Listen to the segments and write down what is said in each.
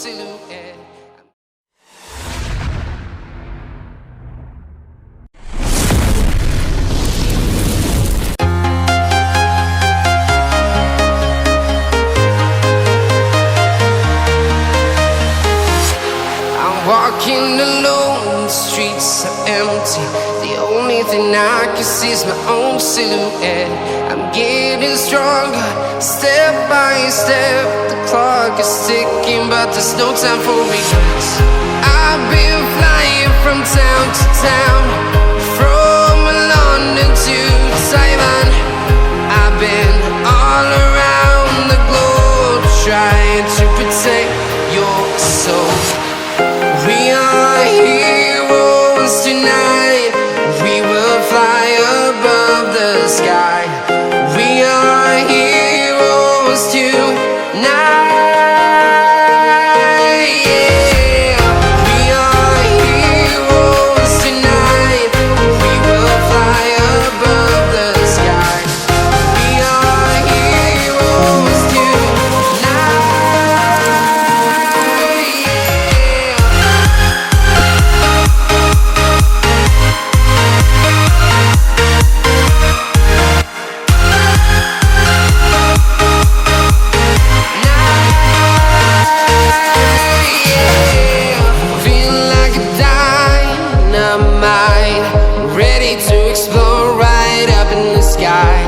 silhouette. Walking alone, the streets are empty. The only thing I can see is my own silhouette. I'm getting stronger, step by step. The clock is ticking, but there's no time for regrets. I've been flying from town to town, from London to Taiwan. I've been all around the globe, trying to protect your soul. We are heroes tonight. We will fly above the sky. We are heroes tonight. Yeah. We are heroes tonight. We will fly above the sky. We are heroes tonight. Ready to explore right up in the sky.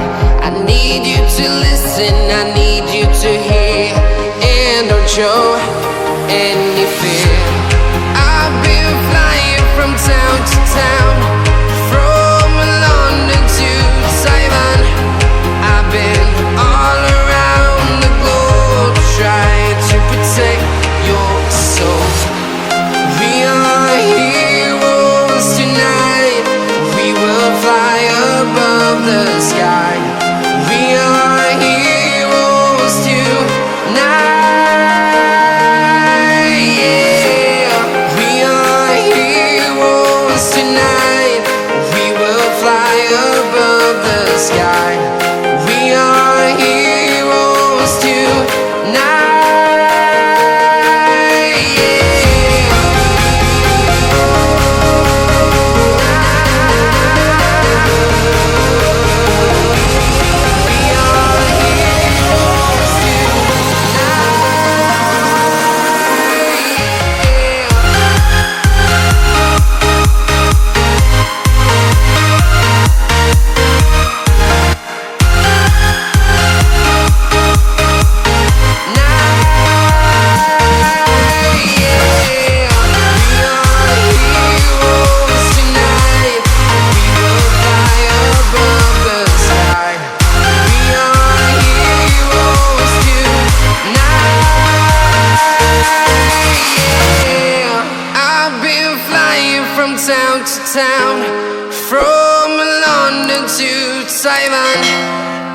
I need you to listen, I need you to hear, and don't show any fear. I've been flying from town to town, from London to Taiwan. I've been all around the globe, trying to protect your soul. We are heroes tonight. We will fly above the sky. We are heroes tonight. Yeah. We are heroes tonight. We will fly above the sky. We are heroes tonight. Town to town, from London to Taiwan.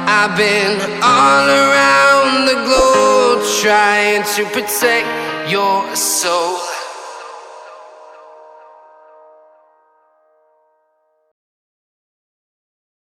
I've been all around the globe, trying to protect your soul.